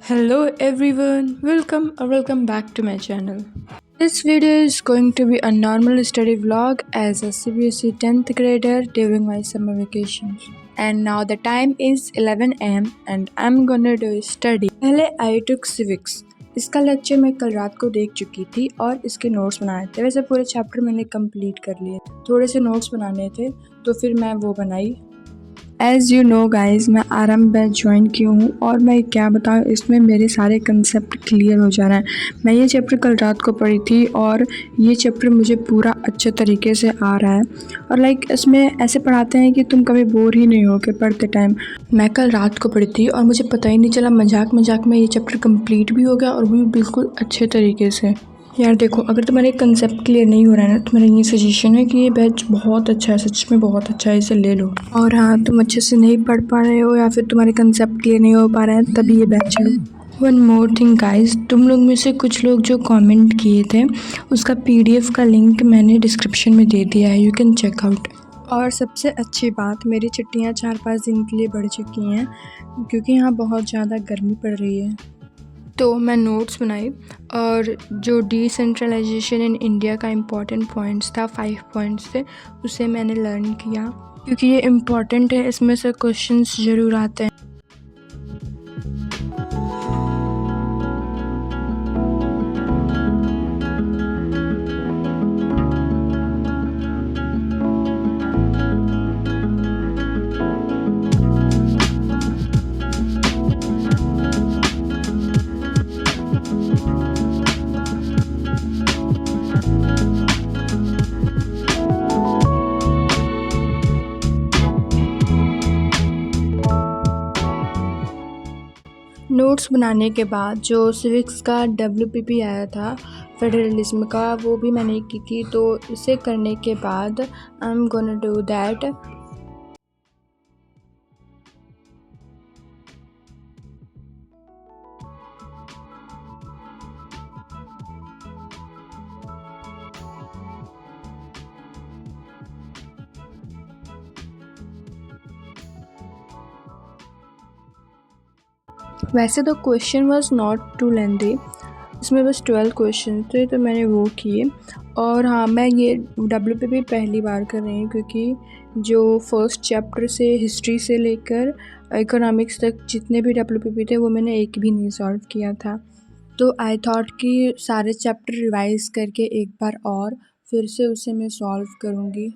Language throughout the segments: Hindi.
Hello everyone, welcome back to my channel. This video is going to be a normal study vlog as a CBSE 10th grader during my summer vacations. And now the time is 11 am and I'm gonna do study. पहले I took civics. इसका लेक्चर मैं कल रात को देख चुकी थी और इसके नोट्स बनाए थे। वैसे पूरे चैप्टर मैंने कंप्लीट कर लिए, थोड़े से नोट्स बनाने थे तो फिर मैं वो बनाई। एज़ यू नो गाइज़, मैं आरएम बैच ज्वाइन की हूँ और मैं क्या बताऊँ, इसमें मेरे सारे कंसेप्ट क्लियर हो जा रहे हैं। मैं ये चैप्टर कल रात को पढ़ी थी और ये चैप्टर मुझे पूरा अच्छे तरीके से आ रहा है और इसमें ऐसे पढ़ाते हैं कि तुम कभी बोर ही नहीं होगे पढ़ते टाइम। मैं कल रात को पढ़ी थी और मुझे पता ही नहीं चला, मजाक मजाक में ये चैप्टर कंप्लीट भी हो गया और भी बिल्कुल अच्छे तरीके से। यार देखो, अगर तुम्हारे कंसेप्ट क्लियर नहीं हो रहा है ना, तो मेरा ये सजेशन है कि ये बैच बहुत अच्छा है, सच में बहुत अच्छा है, इसे ले लो। और हाँ, तुम अच्छे से नहीं पढ़ पा रहे हो या फिर तुम्हारे कंसेप्ट क्लियर नहीं हो पा रहे हैं, तभी ये बैच लो। वन मोर थिंग गाइज, तुम लोग में से कुछ लोग जो कमेंट किए थे उसका PDF का लिंक मैंने डिस्क्रिप्शन में दे दिया है, यू कैन चेक आउट। और सबसे अच्छी बात, मेरी छुट्टियाँ 4-5 दिन के लिए बढ़ चुकी हैं क्योंकि यहाँ बहुत ज़्यादा गर्मी पड़ रही है। तो मैं नोट्स बनाई और जो डिसेंट्रलाइजेशन इन इंडिया का इम्पॉर्टेंट पॉइंट्स था, 5 पॉइंट्स थे, उसे मैंने लर्न किया क्योंकि ये इम्पॉर्टेंट है, इसमें से क्वेश्चंस ज़रूर आते हैं। नोट्स बनाने के बाद जो सिविक्स का WPP आया था फेडरलिज्म का, वो भी मैंने की थी। तो इसे करने के बाद I am gonna do that. वैसे तो question was not too lengthy, इसमें बस 12 क्वेश्चन थे, तो मैंने वो किए। और हाँ, मैं ये WPP पहली बार कर रही हूँ क्योंकि जो फर्स्ट चैप्टर से हिस्ट्री से लेकर इकोनॉमिक्स तक जितने भी WPP थे वो मैंने एक भी नहीं सॉल्व किया था। तो आई थॉट कि सारे चैप्टर रिवाइज करके एक बार और फिर से उसे मैं सॉल्व करूँगी।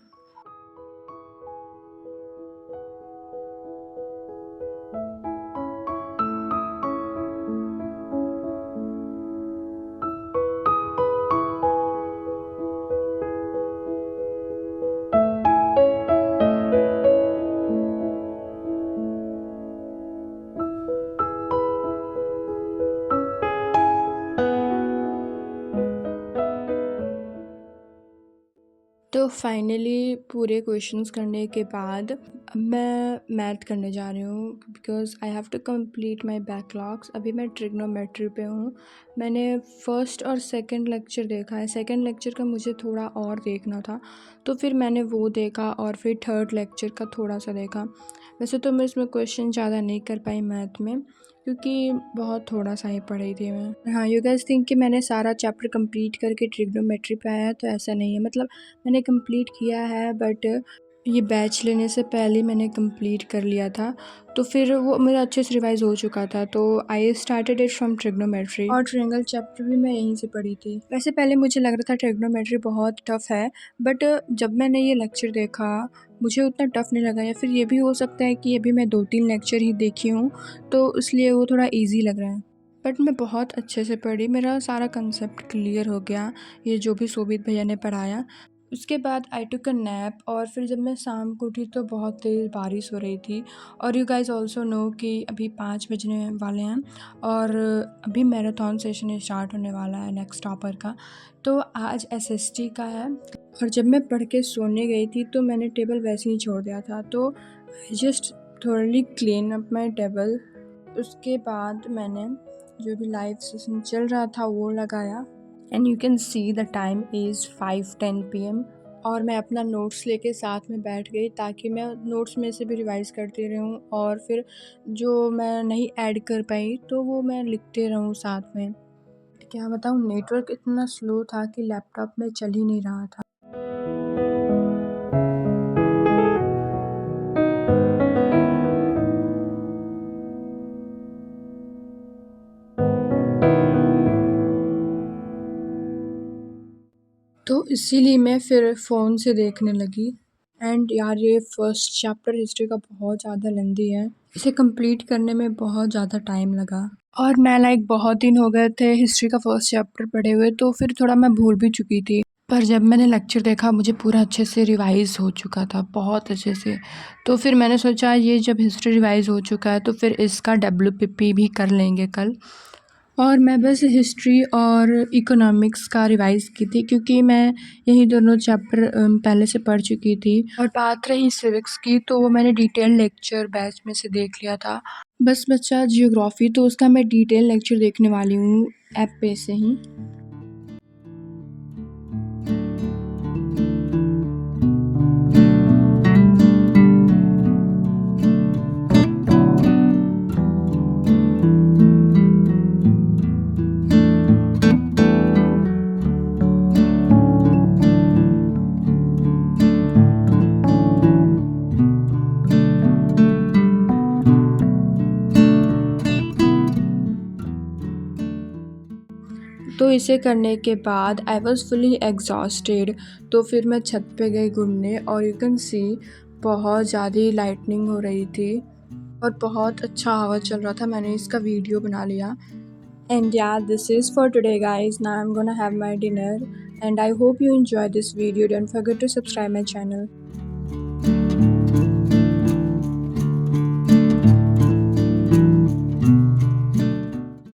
तो फाइनली पूरे क्वेश्चंस करने के बाद अब मैं मैथ करने जा रही हूँ because I have to complete my backlogs. अभी मैं ट्रिग्नोमेट्री पे हूँ। मैंने फर्स्ट और सेकंड लेक्चर देखा है, सेकंड लेक्चर का मुझे थोड़ा और देखना था तो फिर मैंने वो देखा और फिर थर्ड लेक्चर का थोड़ा सा देखा। वैसे तो मैं इसमें क्वेश्चन ज़्यादा नहीं कर पाई मैथ में क्योंकि बहुत थोड़ा सा ही पढ़ी थी मैं। हाँ, यू गाइस थिंक कि मैंने सारा चैप्टर कंप्लीट करके ट्रिग्नोमेट्री पे आया है, तो ऐसा नहीं है। मतलब मैंने कंप्लीट किया है बट ये बैच लेने से पहले मैंने कंप्लीट कर लिया था, तो फिर वो मेरा अच्छे से रिवाइज हो चुका था। तो I started it from trigonometry और ट्रायंगल चैप्टर भी मैं यहीं से पढ़ी थी। वैसे पहले मुझे लग रहा था ट्रिग्नोमेट्री बहुत टफ है, बट जब मैंने ये लेक्चर देखा मुझे उतना टफ नहीं लगा, या फिर ये भी हो सकता है कि अभी मैं 2-3 लेक्चर ही देखी हूँ तो इसलिए वो थोड़ा ईजी लग रहा है। बट मैं बहुत अच्छे से पढ़ी, मेरा सारा कंसेप्ट क्लियर हो गया, ये जो भी शोभित भैया ने पढ़ाया। उसके बाद आई टुक अ नैप और फिर जब मैं शाम को उठी तो बहुत तेज़ बारिश हो रही थी। और यू गाइस ऑल्सो नो कि अभी 5 बजने वाले हैं और अभी मैराथन सेशन स्टार्ट होने वाला है नेक्स्ट टॉपर का। तो आज SST का है और जब मैं पढ़ के सोने गई थी तो मैंने टेबल वैसे ही छोड़ दिया था, तो I just thoroughly clean up my table. उसके बाद मैंने जो भी लाइव सेशन चल रहा था वो लगाया and you can see the time is 5:10 PM। और मैं अपना नोट्स लेके साथ में बैठ गई ताकि मैं नोट्स में से भी रिवाइज़ करती रहूँ और फिर जो मैं नहीं ऐड कर पाई तो वो मैं लिखते रहूँ साथ में। क्या बताऊँ, नेटवर्क इतना स्लो था कि लैपटॉप में चल ही नहीं रहा था। तो इसीलिए मैं फिर फ़ोन से देखने लगी। एंड यार ये फर्स्ट चैप्टर हिस्ट्री का बहुत ज़्यादा लेंदी है। इसे कंप्लीट करने में बहुत ज़्यादा टाइम लगा और मैं बहुत दिन हो गए थे हिस्ट्री का फर्स्ट चैप्टर पढ़े हुए, तो फिर थोड़ा मैं भूल भी चुकी थी। पर जब मैंने लेक्चर देखा मुझे पूरा अच्छे से रिवाइज़ हो चुका था, बहुत अच्छे से। तो फिर मैंने सोचा ये जब हिस्ट्री रिवाइज़ हो चुका है तो फिर इसका डब्ल्यूपीपी भी कर लेंगे कल। और मैं बस हिस्ट्री और इकोनॉमिक्स का रिवाइज़ की थी क्योंकि मैं यही दोनों चैप्टर पहले से पढ़ चुकी थी। और बात रही सिविक्स की तो वो मैंने डिटेल लेक्चर बैच में से देख लिया था। बस बचा जियोग्राफ़ी, तो उसका मैं डिटेल लेक्चर देखने वाली हूँ ऐप पे से ही। तो इसे करने के बाद आई वॉज़ फुली एग्जॉस्टेड। तो फिर मैं छत पे गई घूमने और यू कैन सी बहुत ज़्यादा लाइटनिंग हो रही थी और बहुत अच्छा हवा चल रहा था। मैंने इसका वीडियो बना लिया। And yeah, this is for today guys. Now I'm gonna have my dinner and I hope you enjoyed this video. Don't forget to subscribe my channel.